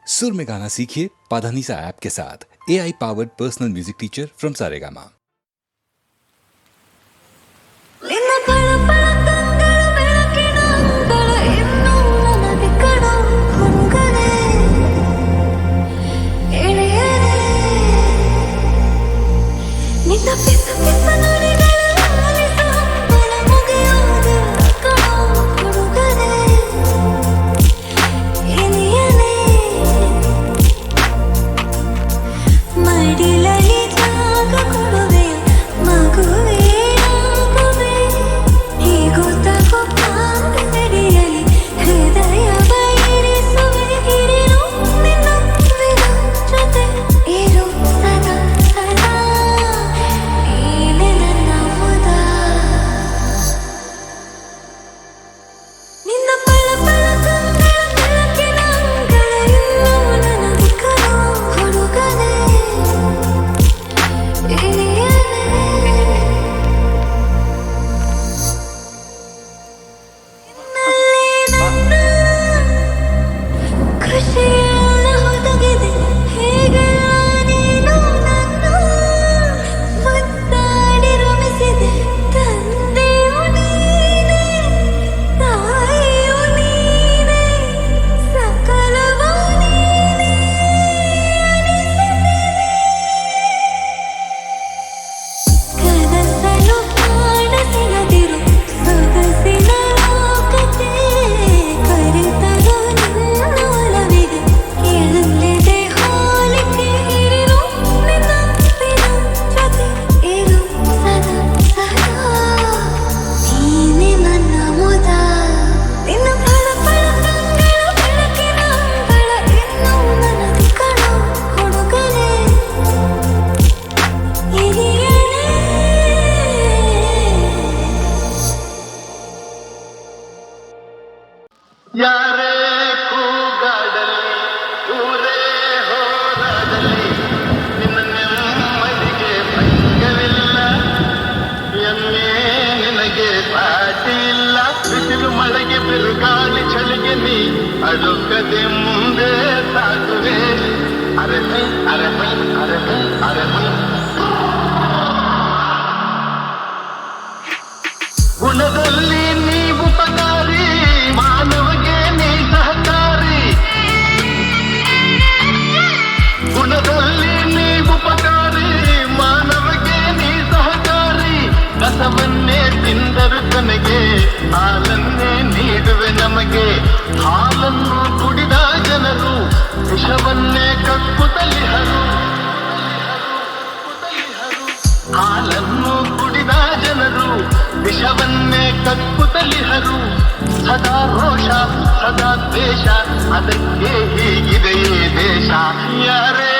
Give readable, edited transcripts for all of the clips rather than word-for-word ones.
सुर में गाना सीखिए पाधानीसा ऐप के साथ। AI powered personal music teacher from Saregama. ಯಾರೇ ಕೂಗಾಡಲಿ ಊರೇ ಹೋರಾಡಲಿ ನಿನ್ನ ನೆಮ್ಮದಿಗೆ ಭಂಗವಿಲ್ಲ. ಎಮ್ಮೆ ನಿನಗೆ ಸಾಟಿ ಇಲ್ಲ. ಬಿಸಿಲು ಮಳೆಗೆ ಬಿರುಗಾಳಿ ಚಳಿಗೆ ನೀ ಅಡುಕದೆ ಮುಂದೆ ಸಾಗುವೆ. ಅರಮೈ ಅರಮೈ ಅರಮೈ ಅರಮೈ ಗುಣದಲ್ಲಿ ನೀ ಉಪಕಾರಿ, ಮಾನವಗೆ ನೀ ಸಹಕಾರಿ. ಗುಣದಲ್ಲಿ ನೀ ಉಪಕಾರಿ, ಮಾನವಗೆ ನೀ ಸಹಕಾರಿ. ಕಸವನ್ನೇ ತಿಂದರು ಕೊನೆಗೆ ಹಾಲನ್ನೇ ನೀಡುವೆ ನಮಗೆ. ಹಾಲನ್ನು ಕುಡಿದ ಜನರು ವಿಷವನ್ನೇ ಕಕ್ಕುತ್ತಲಿಹರು. ಹಾಲನ್ನು ಕುಡಿದ ಜನರು ವಿಷವನ್ನೇ ಕಕ್ಕುತ್ತಲಿಹರು. ಸದಾ ರೋಷ ಸದಾ ದ್ವೇಷ, ಅದಕ್ಕೆ ಹೀಗಿದೆ ಈ ದೇಶ. ಯಾರೇ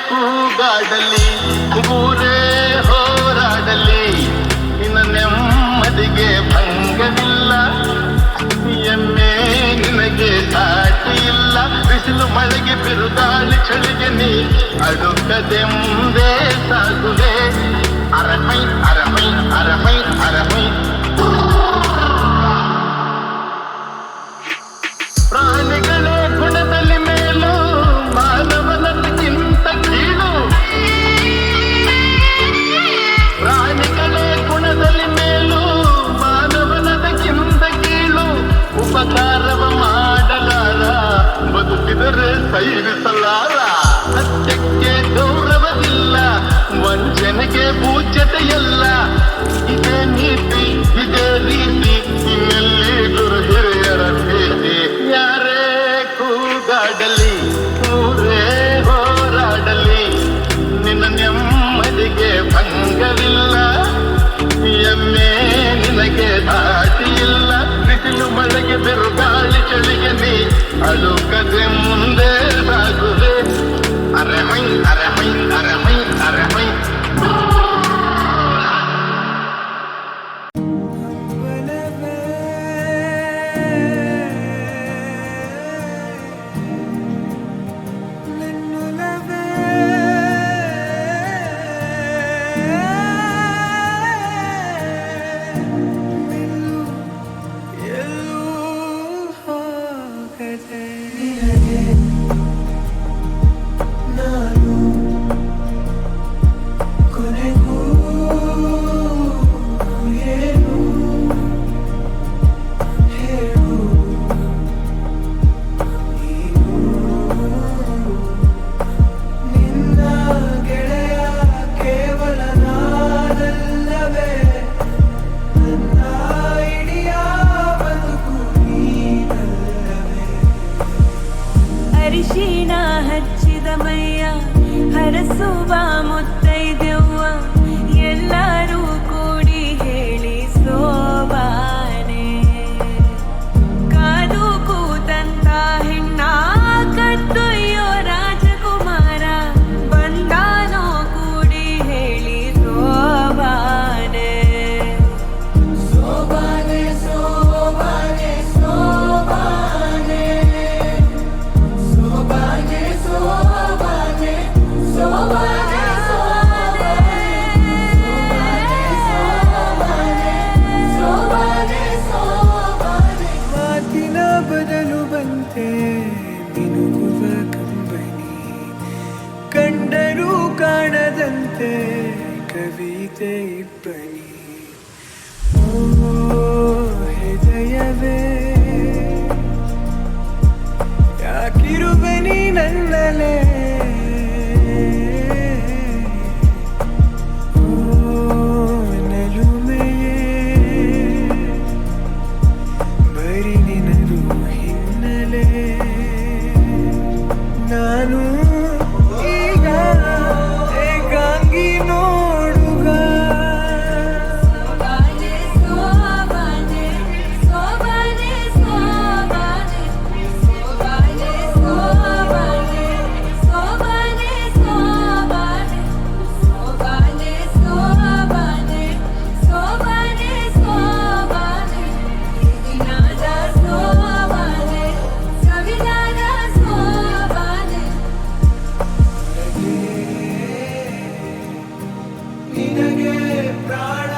ಕೂಗಾಡಲಿ ಊರೇ ಹೋರಾಡಲಿ ನಿನ್ನ ನೆಮ್ಮದಿಗೆ ಭಂಗವಿಲ್ಲ. ಎಮ್ಮೆ ನಿನಗೆ ಸಾಟಿ ಇಲ್ಲ. ಬಿಸಿಲು ಮಳೆಗೆ ಬಿರುಗಾಳಿ ಚಳಿಗೆ ನೀ ಅಡುಕದೆ ಮುಂದೆ ಸಾಗುವೆ. ಅರಮೈ ಅರಮೈ ಅರಮೈ ಅರಮೈ ಪ್ರಾಣಿಗಳೇ ಗುಣದಲ್ಲಿ ಮೇಲು, ಮಾನವನದಕ್ಕಿಂತ ಕೀಳು. ಪ್ರಾಣಿಗಳೇ ಗುಣದಲ್ಲಿ ಮೇಲು, ಮಾನವನದಕ್ಕಿಂತ ಕೀಳು. ಉಪಕಾರವ ಮಾಡಲಾರ, ಬದುಕಿದರೆ ಸೈರಿಸಲಾರ. ಸತ್ಯಕ್ಕೆ ಗೌರವವಿಲ್ಲ, ವಂಚನೆಗೆ ಪೂಜ್ಯತೆಯಲ್ಲ. ಇದೇ ನೀತಿ ಇದೇ ರೀತಿ, ಇನ್ನೆಲ್ಲಿ ಗುರು ಹಿರಿಯರ ಭೇಟಿ. ಯಾರೇ ಕೂಗಾಡಲಿ ಊರೇ ಹೋರಾಡಲಿ ನಿನ್ನ ನೆಮ್ಮದಿಗೆ ಭಂಗವಿಲ್ಲ. ಎಮ್ಮೆ ನಿನಗೆ ದಾಟಿ ಇಲ್ಲ. ಬಿಸಿಲು ಮಳೆಗೆ ಬಿರುಗಾಳಿ ಚಳಿಗೆ ನೀ ಅಳುಕದೆ ಮುಂದೆ ಸಾಗುವೆ. ಅರಮೈ ಅರಮೈ ಅರಮೈ ಅರಮೈ Yeah. ಅರಿಶಿಣ ಹಚ್ಚಿದ ಮೈಯ ಹರಸುವ ಮುತ್ತೈದೆವ್ವ ಎಲ್ಲರೂ ಕೂಡಿ ಹೇಳಿ ಸೋಬಾನೆ ಕಾದು ಕೂತಂತ ಹೆಣ್ಣ ಕತ್ತೊಯ್ಯೋ ರಾಜಕುಮಾರ ಬಂದಾನೋ ಕೂಡಿ ಹೇಳಿ ಸೋಬಾನೆ ಸೋಬಾನೆ ಸೋಬಾನೆ ಸೋಬಾನೆ ಸೋಬಾನೆ ಸೋಬಾನೆ ಸೋಬಾನೆ ಮಾತಿನ ಬದಲು ಬಂತೆ ಮಿನುಗುವ ಕಂಬನಿ ಕಂಡರೂ ಕಾಣದಂತೆ ಕವಿತೆ ಇಬ್ಬನಿ ಓ ಹೃದಯವೇ ಯಾಕಿರುವನಿ ನನ್ನಲೇ ನಾನು ಈಗ ಏಕಾಂಗಿ ನೋಡುಗ ಸೋಬಾನೆ ಸೋಬಾನೆ ಸೋಬಾನೆ ಸೋಬಾನೆ ಸೋಬಾನೆ ಸೋಬಾನೆ ಸೋಬಾನೆ ಸೋಬಾನೆ ಸೋಬಾನೆ ಸೋಬಾನೆ ಸೋಬಾನೆ ಸೋಬಾನೆ ದಿನಾದ ಸೋಬಾನೆ ಸವಿದಾದ ಸೋಬಾನೆ ನಿನಗೆ ಪ್ರಾಣ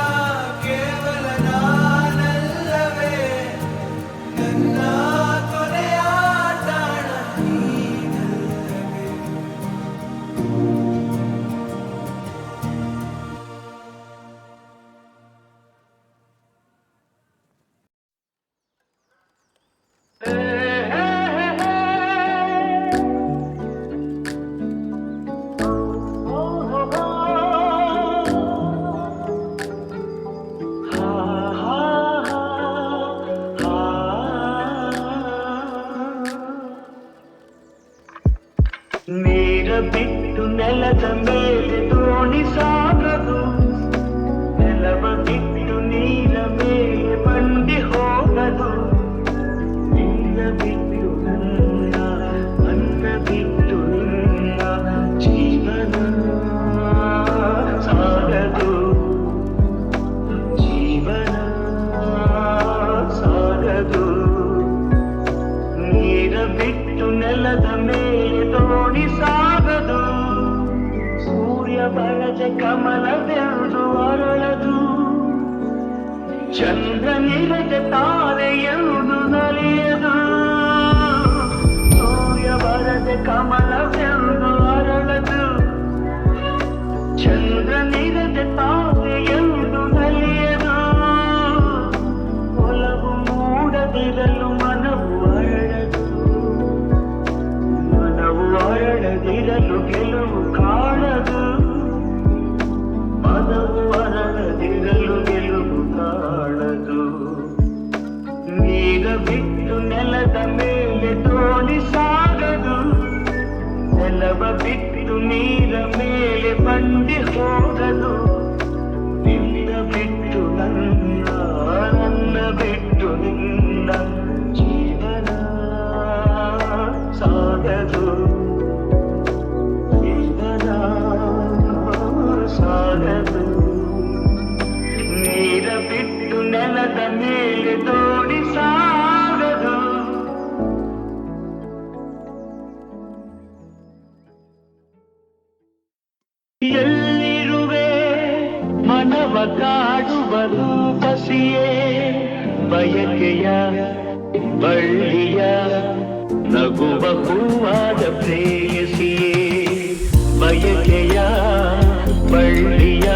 ಕೇವಲ ನಾನಲ್ಲವೇ ನನ್ನ ಕೊನೆಯ ತಾಣ ನೀನಲ್ಲವೇ ನೀರ ಬಿಟ್ಟು ನೆಲದ ಮೇಲೆ ದೋಣಿ ಸಾಗದು ನೆಲವ ಬಿಟ್ಟು ನೀರ ಮೇಲೆ ಬಂಡಿ ಹೋಗದು ನಿನ್ನ ಬಿಟ್ಟು ನನ್ನ ನನ್ನ ಬಿಟ್ಟು ನಿನ್ನ ಜೀವನ ಸಾಗದು ಜೀವನ ಸಾಗದು ನೀರ ಬಿಟ್ಟು ನೆಲದ ಮೇಲೆ ದೋಣಿ ಸಾಗದು ಸೂರ್ಯ ಬರಜ ಕಮಲವೆಂದು ಅರಳದು ಚಂದ್ರ ನಿರಜ ತಾರೆ ಎಂದು ನಲಿಯದು ಸೂರ್ಯ ಬರಜ ಕಮಲವೆಂದು ಅರಳದು ಚಂದ್ರ ನಿರಜ ತಾರೆ ಎಂದು ನಲಿಯದು ಒಲವು ಮೂಡದಿರಲು ಮನವು ಅರಳದು ಮನವು ಅರಳದಿರಲು ಗೆಲುವು ಕಾಣದು ಮನವು ಅರಳದಿರಲು ಗೆಲುವು ಕಾಣದು ನೀರ ಬಿಟ್ಟು ನೆಲದ ಮೇಲೆ ದೋಣಿ ಸಾಗದು ನೆಲವ ಬಿಟ್ಟು ನೀರ ಮೇಲೆ ಬಂಡಿ ಹೋಗದು ನಿನ್ನ ಬಿಟ್ಟು ನನ್ನ ನನ್ನ ಬಿಟ್ಟು ನಿನ್ನ ಜೀವನ ಸಾಗದು ಜೀವನ ಸಾಗದು ನೀರ ಬಿಟ್ಟು ನೆಲದ ಮೇಲೆ ದೋಣಿ ಸಾಗದು ಎಲ್ಲಿರುವೆ ಮನವ ಕಾಡುವ ರೂಪಸಿಯೇ ಬಯಕೆಯ ಬಳ್ಳಿಯ ನಗುವ ಹೂವಾದ ಪ್ರೇಯಸಿಯೇ ಬಯಕೆಯ ಬಳ್ಳಿಯ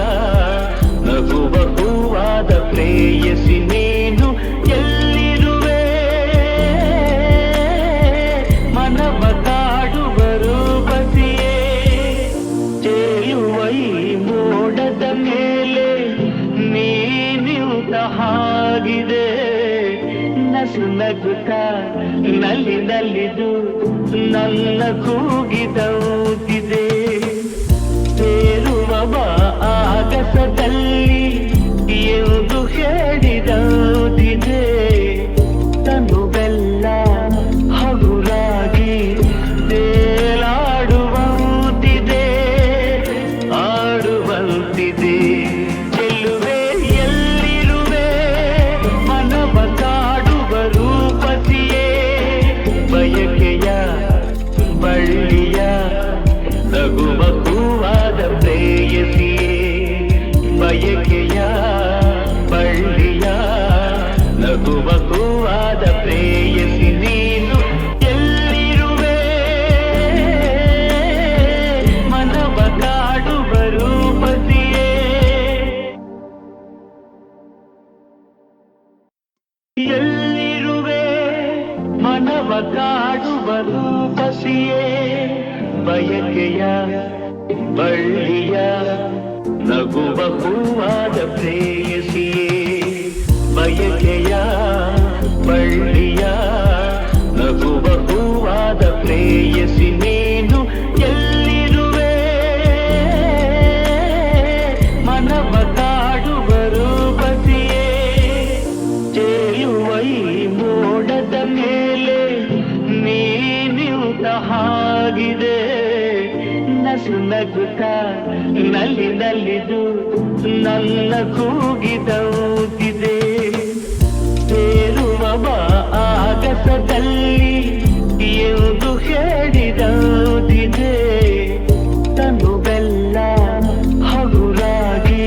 ನಗುವ ಹೂವಾದ ಪ್ರೇಯಸಿ ನೀನು ಎಲ್ಲಿರುವೆ ಮನವ ಕಾಡುವ ರೂಪಸಿಯೇ ತೇಲುವ ಈ ಮೋಡದ ಮೇಲೆ ನೀನಿಯುತ ಹಾಗಿದೆ ನಸು ನಗುತ್ತಾ ನಲ್ಲಿ ನಲಿದು ನನ್ನ ಕೂಗಿದೌದಿದೆ ಸೇರುವ ಬಾ ಆಗಸದಲ್ಲಿ ಎಂದು ಹೇಳಿದೌದಿದೆ ತನುವೆಲ್ಲ ಹಗುರಾಗಿ ತೇಲಾಡುವಂತಿದೆ ಆಡುವಂತಿದೆ ಚೆಲ್ಲುವೆ ಎಲ್ಲಿರುವೆ ಮನವ ಕಾಡುವ ರೂಪಸಿಯೇ ಬಯಕೆಯ ಬಳ್ಳಿಯ ನಗುವ ಹೂವಾದ ಪ್ರೇಯಸಿಯೇ ಬಯಕೆಯ ಬಳ್ಳಿಯ ನಗುವ ಹೂವಾದ ಪ್ರೇಯಸಿ ನೀನು ಎಲ್ಲಿರುವೆ ಮನವ ಕಾಡುವ ರೂಪಸಿಯೇ ಎಲ್ಲಿರುವೆ ಮನವ ಕಾಡುವ ರೂಪಸಿಯೇ ಬಯಕೆಯ ಬಳ್ಳಿಯ ನಗುವ ಹೂವಾದ ಪ್ರೇಯಸಿಯೇ ಬಯಕೆಯ ಬಳ್ಳಿಯ ನಗುವ ಹೂವಾದ ಪ್ರೇಯಸಿ ನೀನು ಎಲ್ಲಿರುವೆ ಮನವ ಕಾಡುವ ರೂಪಸಿಯೇ ತೇಲುವ ಈ ಮೋಡದ ಮೇಲೆ ನೀನಿಯುತ ಹಾಗಿದೆ ನಸು ನಗುತ್ತ ನಲ್ಲಿ ನಲಿದು ನನ್ನ ಕೂಗಿದೌದಿದೆ ಸೇರುವ ಬಾ ಆಗಸದಲ್ಲಿ ಎಂದು ಹೇಳಿದೌದಿದೆ ತನುವೆಲ್ಲ ಹಗುರಾಗಿ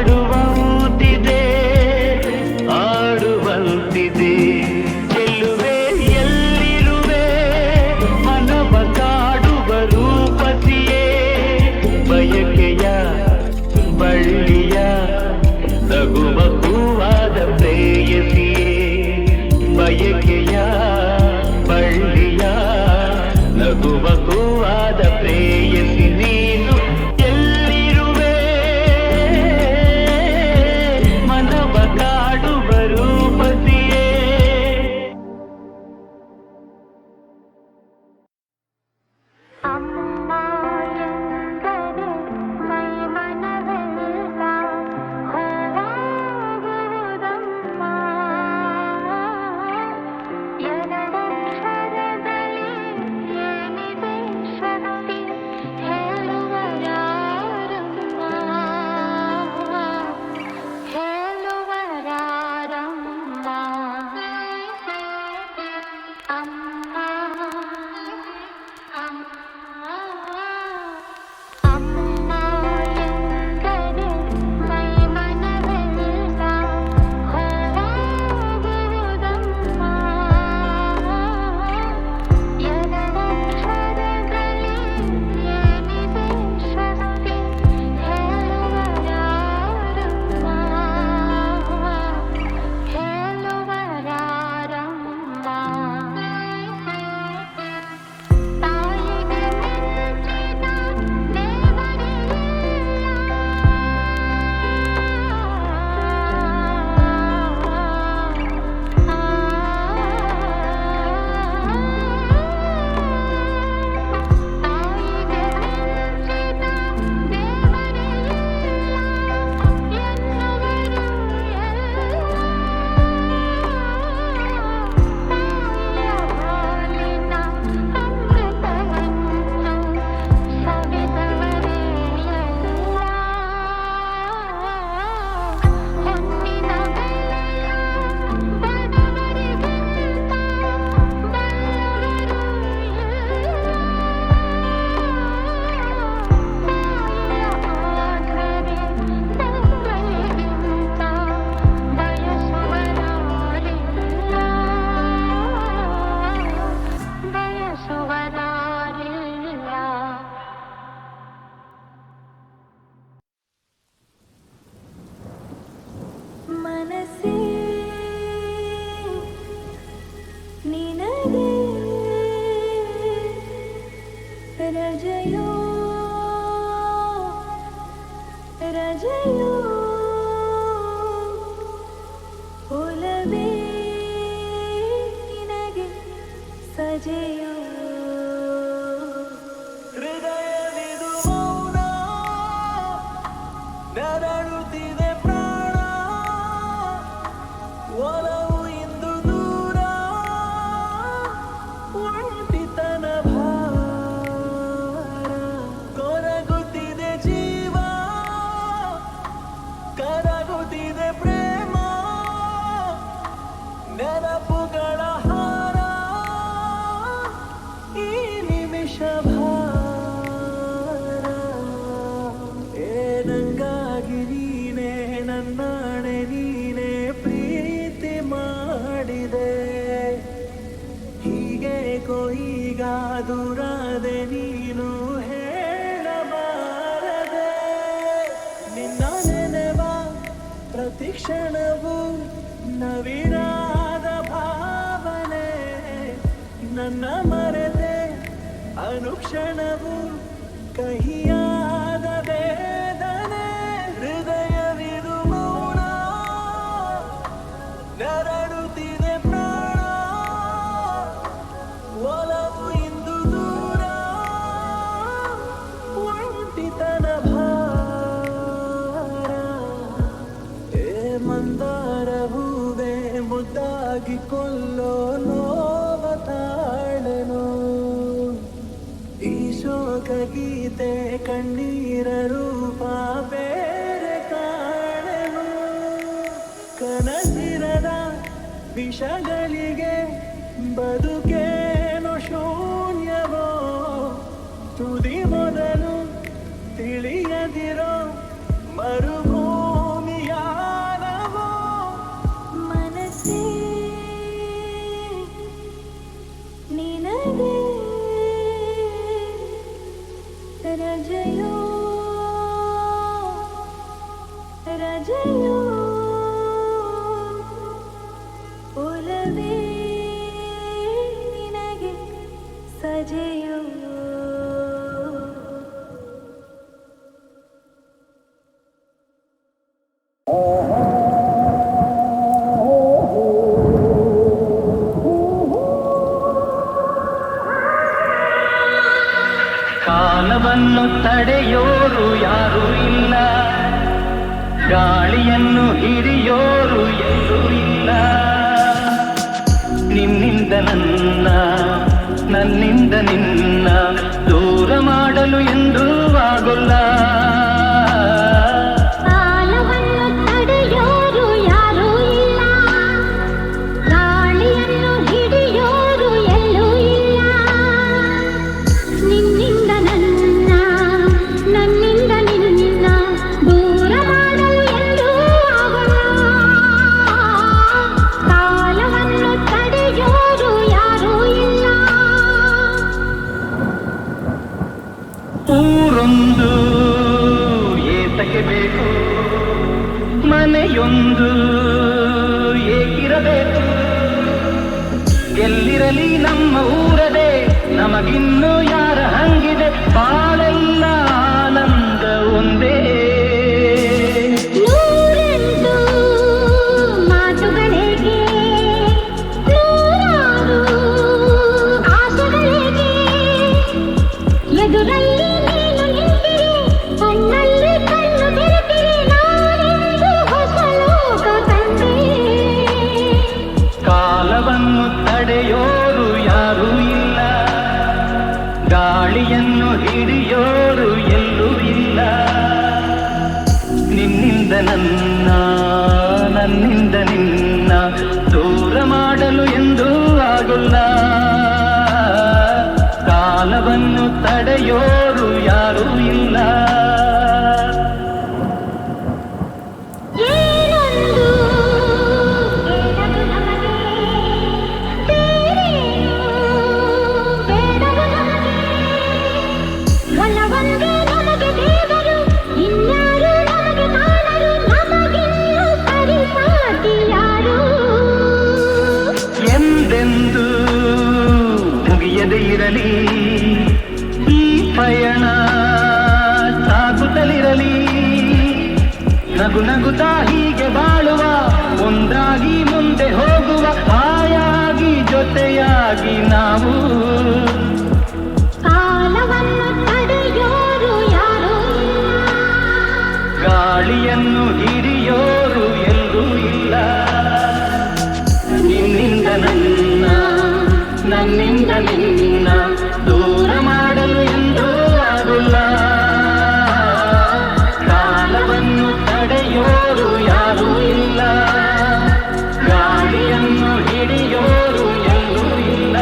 ತೇಲಾಡುವಂತಿದೆ ಆಡುವಂತಿದೆ ಚೆಲ್ಲುವೆ ಎಲ್ಲಿರುವೆ ಮನವ ಕಾಡುವ ರೂಪಸಿಯೇ ಬಯಕೆಯ ಬಳ್ಳಿಯ ನಗುವ ಹೂವಾದ ಪ್ರೇಯಸಿಯೇ ಬಯಕೆಯ ಬಳ್ಳಿಯ ನಗುವ ಹೂವಾದ ಪ್ರೇಯಸಿ ನೀನು ಎಲ್ಲಿರುವೆ ಮನವ ಕಾಡುವ ರೂಪಸಿಯೇ ಅಮ್ಮ ಎಂದರೆ ಮೈ ಮನವೆಲ್ಲ ಹೂವಾಗುವುದಮ್ಮ ಎರಡಕ್ಷರದಲ್ಲಿ ಏನಿದೆ ಶಕ್ತಿ ಹೇಳುವರಾರಮ್ಮ ಹೇಳುವರಾರಮ್ಮ ಅಮ್ಮ ಅಮ್ಮ ಎಂದರೆ ಮೈ ಮನವೆಲ್ಲ ಹೂವಾಗುವುದಮ್ಮ ಎರಡಕ್ಷರದಲ್ಲಿ ಏನಿದೆ ಶಕ್ತಿ ಹೇಳುವರಾರಮ್ಮ ಹೇಳುವರಾರಮ್ಮ ತಾಯಿಗೆ ಮೆಚ್ಚಿದ ಮನಸ್ಸೇ ನಿನಗೆ ರಜೆಯೋ ರಜೆಯೋ ಒಲವೇ ನಿನಗೆ ಸರಿ ವಿಷಭಾರ ನಂಗಾಗಿ ನೀನೇ ನನ್ನಾಣೆ ನೀನೇ ಪ್ರೀತಿ ಮಾಡಿದೆ ಹೀಗೇಕೋ ಈಗ ದೂರಾದೆ ನೀನು ಹೇಳಬಾರದೆ ನಿನ್ನ ನೆನೆವ ಪ್ರತಿ ಕ್ಷಣವೂ ನವಿರಾದ ಭಾವನೆ ನನ್ನ ಮರೆತೆ ಅನುಕ್ಷಣವು ಕಹಿಯಾದ ವೇದನೆ ಹೃದಯವಿದು ಮೌನ ನರಳುತ್ತಿದೆ ಪ್ರಾಣ ಒಲವು ಇಂದು ದೂರ ಒಂಟಿತನ ಭಾರ ಏ ಮಂದಾರ ಹೂವೆ ಮುದ್ದಾಗಿ ಕೊಲ್ಲೋ ನೋವ ತಾಳನು ಈ ಶೋಕ ಗೀತೆ ಕಣ್ಣೀರ ರೂಪ ಬೇರೆ ಕಾಣೆನು ಕನಸಿರದ ವಿಷಗಳಿಗೆ ಬದುಕೇನೋ ಶೂನ್ಯವೋ ತುದಿ ಮೊದಲು ತಿಳಿಯದಿರೋ ಮರುಭೂಮಿಯಾನವೋ ಮನಸ್ಸೇ ನಿನಗೆ ರಜೆಯೋ ರಜೆಯೋ ಒಲವೇ ನಿನಗೆ ಸಜೆಯೋ ಕಾಲವನ್ನು ತಡೆಯೋರು ಯಾರೂ ಇಲ್ಲ ಗಾಳಿಯನ್ನು ಹಿಡಿಯೋರು ಎಲ್ಲೂ ಇಲ್ಲ ನಿನ್ನಿಂದ ನನ್ನ ನನ್ನಿಂದ ನಿನ್ನ ದೂರ ಮಾಡಲು ಎಂದೂ ಆಗೋಲ್ಲ ಕಾಲವನ್ನು ತಡೆಯೋರು ಯಾರೂ ಇಲ್ಲ ಗಾಳಿಯನ್ನು ಹಿಡಿಯೋರು ಎಲ್ಲೂ ಇಲ್ಲ ನಿನ್ನಿಂದ ನನ್ನ ನನ್ನಿಂದ ನಿನ್ನ ದೂರ ಮಾಡಲು ಎಂದೂ ಆಗೋಲ್ಲ ಕಾಲವನ್ನು ತಡೆಯೋರು ಯಾರೂ ಇಲ್ಲ ಊರೊಂದು ಏತಕ್ಕೆ ಬೇಕು ಮನೆಯೊಂದು ಏಕಿರಬೇಕು ಎಲ್ಲಿರಲಿ ನಮ್ಮ ಊರದೇ ನಮಗಿನ್ನು ಯಾರ ಹಂಗಿದೆ ಬಾಳೆಲ್ಲ ಆನಂದ ಒಂದೇ ನೂರೆಂಟು ಮಾತುಗಳಿಗೆ ನೂರಾರು ಆಸೆಗಳಿಗೆ ಎದುರಲ್ಲಿ ನೀನು ನಿಂತಿರಿ ಕಣ್ಣಲ್ಲಿ ಕಣ್ಣು ಬೆರೆತಿರಿ ನಾನೆಂದು ಹೊಸ ಲೋಕ ಕಂಡೆ ಕಾಲವನ್ನು ತಡೆಯೋರು ಯಾರೂ ಇಲ್ಲ ಗಾಳಿಯನ್ನು ಹಿಡಿಯೋರು ಎಲ್ಲೂ ಇಲ್ಲ ನಿನ್ನಿಂದ ನನ್ನ ನನ್ನಿಂದ ನಿನ್ನ ದೂರ ಮಾಡಲು ಎಂದೂ ಆಗೋಲ್ಲ ಕಾಲವನ್ನು ತಡೆಯೋರು ಯಾರೂ ಇಲ್ಲ ಏನೊಂದು ಬೇಡದು ನಮಗೆ ಬೇರೇನು ಬೇಡದು ನಮಗೆ ಒಲವೊಂದೇ ನಮಗೆ ದೇವರು ಇನ್ಯಾರು ನಮಗೆ ಕಾಣರು ನಮಗಿನ್ನು ಪರಿಪಾಟಿ ಯಾರು ಎಂದೆಂದು ಮುಗಿಯದೇ ಇರಲಿ ಈ ಪಯಣ ಸಾಗುತ್ತಲಿರಲಿ ನಗು ನಗುತ್ತಾ ಹೀಗೆ ಬಾಳುವ ಒಂದಾಗಿ ಮುಂದೆ ಹೋಗುವ ಹಾಯಾಗಿ ಜೊತೆಯಾಗಿ ನಾವು ಕಾಲವನ್ನು ತಡೆಯೋರು ಯಾರೂ ಇಲ್ಲ ಗಾಳಿಯನ್ನು ಹಿಡಿಯೋರು ಎಲ್ಲೂ ಇಲ್ಲ ನಿನ್ನಿಂದ ನನ್ನ ನನ್ನಿಂದ ನಿನ್ನ ದೂರ ಮಾಡಲು ಎಂದೂ ಆಗೋಲ್ಲ ಕಾಲವನ್ನು ತಡೆಯೋರು ಯಾರೂ ಇಲ್ಲ ಗಾಳಿಯನ್ನು ಹಿಡಿಯೋರು ಎಲ್ಲೂ ಇಲ್ಲ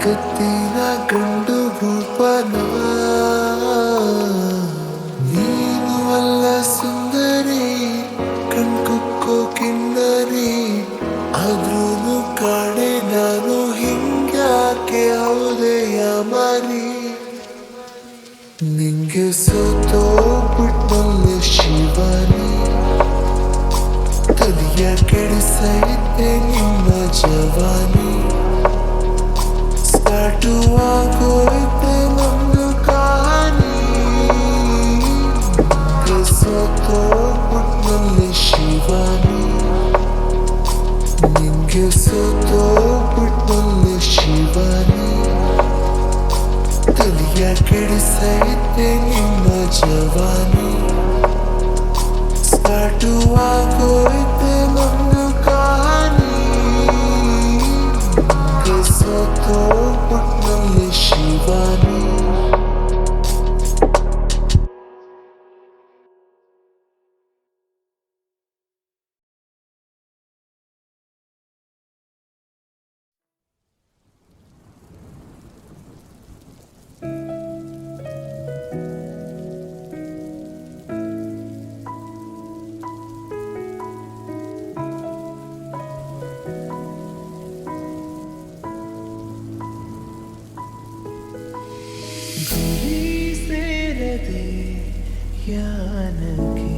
ಜಗತ್ತಿನ ಗಂಡು ಭೂಪನ ನೀನು ಅಲ್ಲ ಸುಂದರಿ ಕಣ್ಕುಕ್ಕೋ ಕಿನ್ನರಿ ಆದ್ರೂನು ಕಾಣೆ ನಾನು ಹಿಂಗ್ಯಾಕೆ ಹೌದೆಯ ಮರಿ ನಿಂಗೆ ಸೋತೋಗ್ಬಿಟ್ನಲ್ಲೆ ಶಿವನಿ ತಲೆಯ ಕೆಡಿಸೈತೆ ನಿಮ್ಮ ಜವಾನಿ ಸ್ಟಾರ್ಟು ಆಗೋಯ್ತೆ ನಮ್ದು ಕಹಾನಿ ನಿಂಗೆ ಸೋತೋಗ್ಬಿಟ್ನಲ್ಲೆ ಶಿವಾನಿ ನಿಂಗೆ ಸೋತೋಗ್ಬಿಟ್ನಲ್ಲೆ ಶಿವಾನಿ ತಲೆಯ ಕೆಡಿಸೈತೆ ನಿಮ್ಮ ಜವಾನಿ ಸ್ಟಾರ್ಟು ಆಗೋಯ್ತೆ ನಮ್ದು ಕಹಾನಿ ನಿಂಗೆ ಸೋತೋಗ್ಬಿಟ್ನಲ್ಲೆ ಶಿವಾನಿ ಗುರಿ ಸೇರದೆ ಯಾನಕ್ಕೆ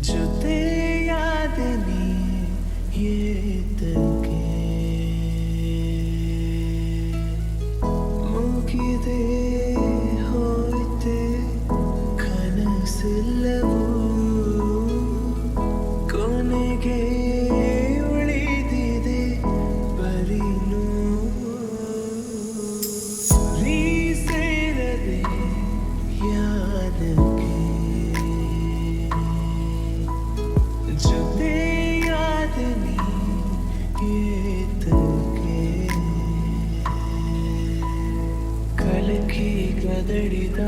ಜೊತೆಯಾದ ನೀ ಏತಕ್ಕೆ ಮುಗಿದೇ ಹೋಯ್ತೆ ಕನಸೆಲ್ಲವೂ ಕೊನೆಗೆ ಉಳಿದಿದೆ ಬರೀ ನೀ ಸೇರದೆ ಯಾನಕ್ಕೆ ಜೊತೆಯಾದ ನೀ ಏತಕ್ಕೆ ಕಲಕಿ ಕದಡಿದ